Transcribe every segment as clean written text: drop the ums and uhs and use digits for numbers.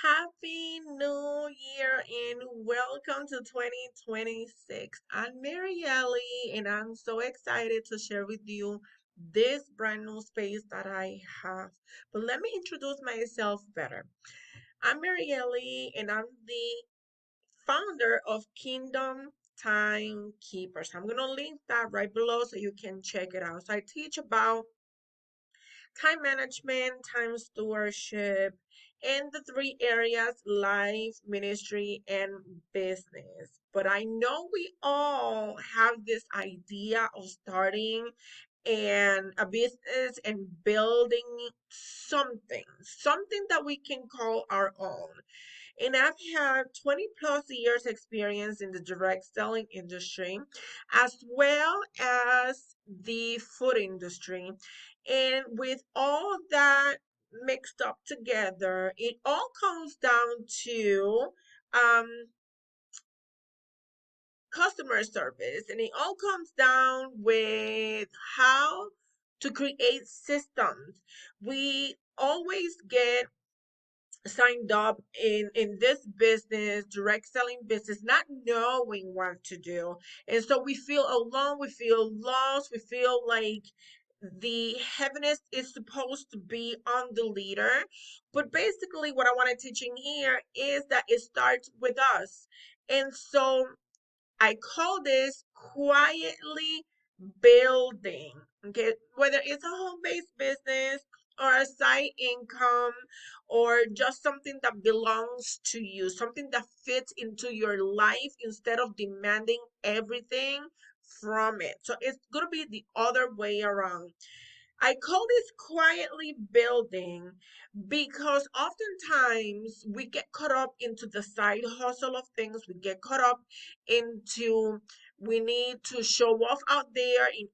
Happy New Year and welcome to 2026. I'm Marielle and I'm so excited to share with you this brand new space that I have. But let me introduce myself better. I'm Marielle and I'm the founder of Kingdom Timekeepers. I'm going to link that right below so you can check it out. So I teach about time management, time stewardship, and the three areas life, ministry, and business. But I know we all have this idea of starting and a business and building something that we can call our own. And I've had 20 plus years experience in the direct selling industry as well as the food industry. And with all that mixed up together, it all comes down to um, customer service, and it all comes down with how to create systems. We always get signed up in this business, direct selling business, not knowing what to do, and so we feel alone, we feel lost, we feel like the heaviness is supposed to be on the leader. But basically what I want to teaching here is that it starts with us. And so I call this quietly building. Okay, whether it's a home-based business or a side income or just something that belongs to you, something that fits into your life instead of demanding everything from it. So it's going to be the other way around. I call this quietly building because oftentimes we get caught up into the side hustle of things. We get caught up into we need to show off out there in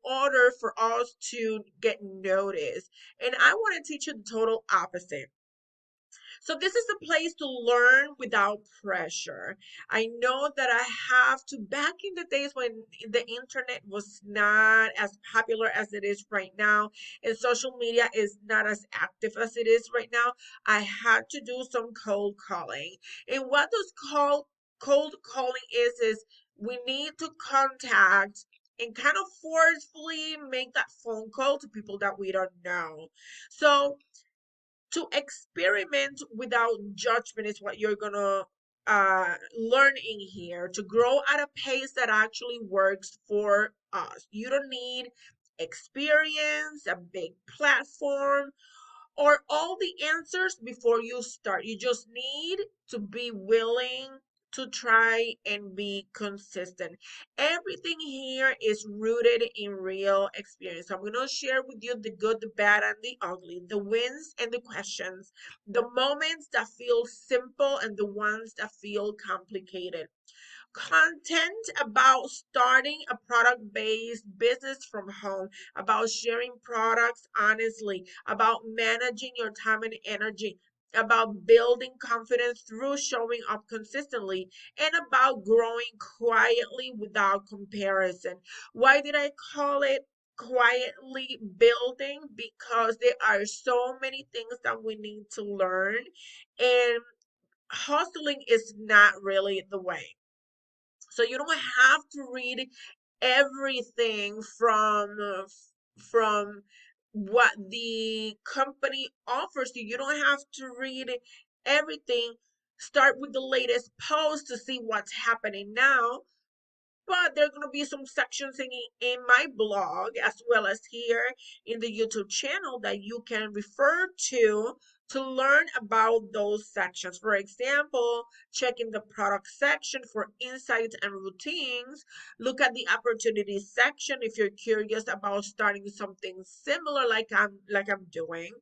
order for us to get noticed. And I want to teach you the total opposite. So this is a place to learn without pressure. I know that I have to, back in the days when the internet was not as popular as it is right now, and social media is not as active as it is right now, I had to do some cold calling. And what those cold calling is we need to contact and kind of forcefully make that phone call to people that we don't know. So to experiment without judgment is what you're gonna learn in here, to grow at a pace that actually works for us. You don't need experience, a big platform, or all the answers before you start. You just need to be willing to try and be consistent. Everything here is rooted in real experience. I'm going to share with you the good, the bad, and the ugly, the wins and the questions, the moments that feel simple and the ones that feel complicated. Content about starting a product based business from home, about sharing products honestly, about managing your time and energy, about building confidence through showing up consistently, and about growing quietly without comparison. Why did I call it quietly building? Because there are so many things that we need to learn, and hustling is not really the way. So you don't have to read everything from what the company offers you. You don't have to read everything. Start with the latest post to see what's happening now, but there are going to be some sections in my blog as well as here in the YouTube channel that you can refer to learn about those sections. For example, check in the product section for insights and routines. Look at the opportunities section if you're curious about starting something similar like I'm doing,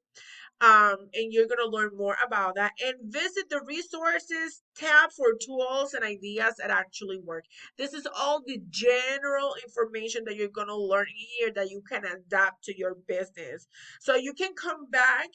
and you're going to learn more about that. And visit the resources tab for tools and ideas that actually work. This is all the general information that you're going to learn here that you can adapt to your business. So you can come back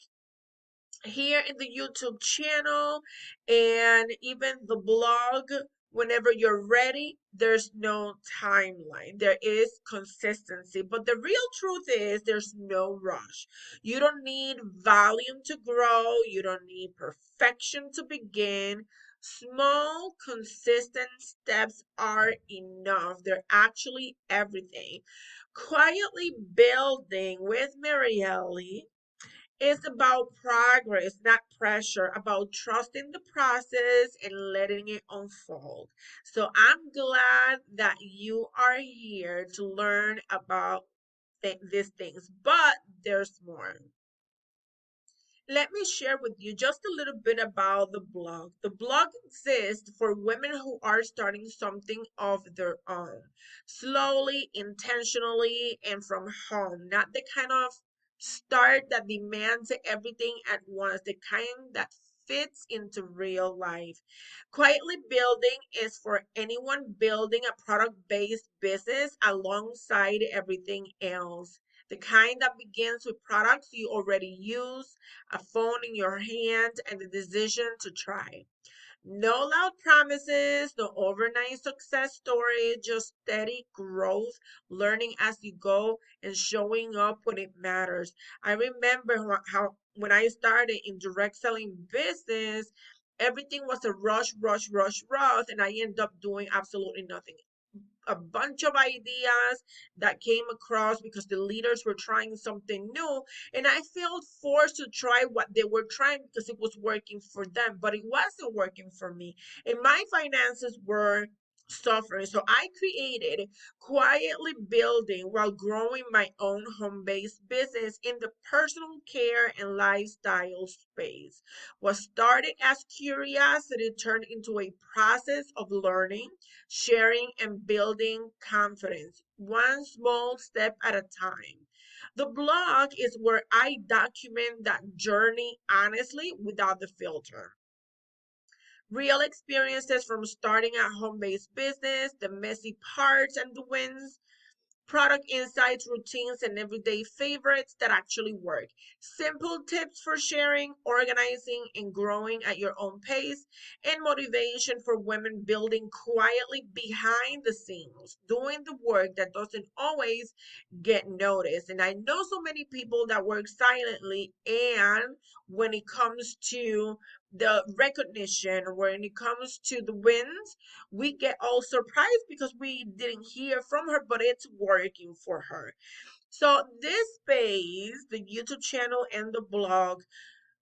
here in the YouTube channel and even the blog Whenever you're ready, there's no timeline. There is consistency. But the real truth is there's no rush. You don't need volume to grow, you don't need perfection to begin. Small, consistent steps are enough. They're actually everything. Quietly building with Marielle is about progress, not pressure, about trusting the process and letting it unfold. So I'm glad that you are here to learn about these things, but there's more. Let me share with you just a little bit about the blog. The blog exists for women who are starting something of their own, slowly, intentionally, and from home. Not the kind of start that demands everything at once, the kind that fits into real life. Quietly building is for anyone building a product based business alongside everything else. The kind that begins with products you already use, a phone in your hand, and the decision to try. No loud promises, no overnight success story, just steady growth, learning as you go, and showing up when it matters. I remember how when I started in direct selling business, everything was a rush, rush, rush, rush, and I ended up doing absolutely nothing. A bunch of ideas that came across because the leaders were trying something new, and I felt forced to try what they were trying because it was working for them, but it wasn't working for me, and my finances were suffering. So I created quietly building while growing my own home-based business in the personal care and lifestyle space. What started as curiosity turned into a process of learning, sharing, and building confidence, one small step at a time. The blog is where I document that journey honestly without the filter. Real experiences from starting a home based business, the messy parts and the wins, product insights, routines, and everyday favorites that actually work. Simple tips for sharing, organizing, and growing at your own pace, and motivation for women building quietly behind the scenes, doing the work that doesn't always get noticed. And I know so many people that work silently, and when it comes to the recognition, when it comes to the wins, we get all surprised because we didn't hear from her, but it's working for her. So this space, the YouTube channel and the blog,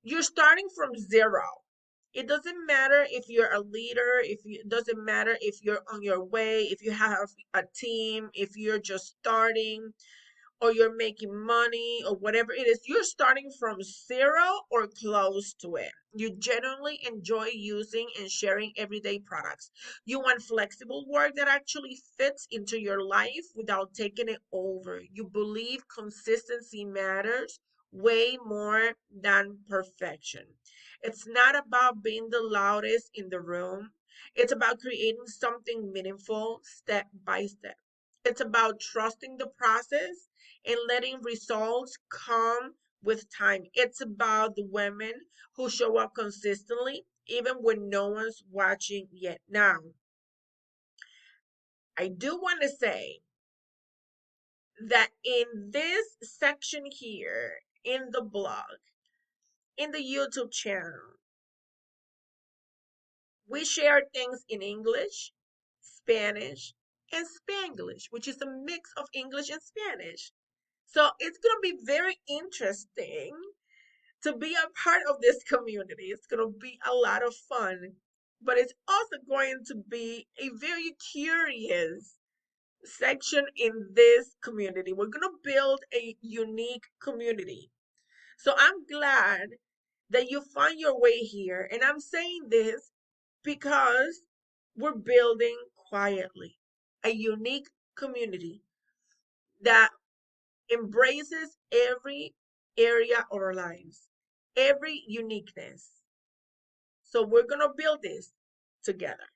you're starting from zero. It doesn't matter if you're a leader, it doesn't matter if you're on your way, if you have a team, if you're just starting, or you're making money or whatever it is, you're starting from zero or close to it. You genuinely enjoy using and sharing everyday products. You want flexible work that actually fits into your life without taking it over. You believe consistency matters way more than perfection. It's not about being the loudest in the room. It's about creating something meaningful step by step. It's about trusting the process and letting results come with time. It's about the women who show up consistently, even when no one's watching yet. Now, I do want to say that in this section here, in the blog, in the YouTube channel, we share things in English, Spanish, and Spanglish, which is a mix of English and Spanish. So it's going to be very interesting to be a part of this community. It's going to be a lot of fun, but it's also going to be a very curious section in this community. We're going to build a unique community. So I'm glad that you find your way here. And I'm saying this because we're building quietly a unique community that embraces every area of our lives, every uniqueness. So we're going to build this together.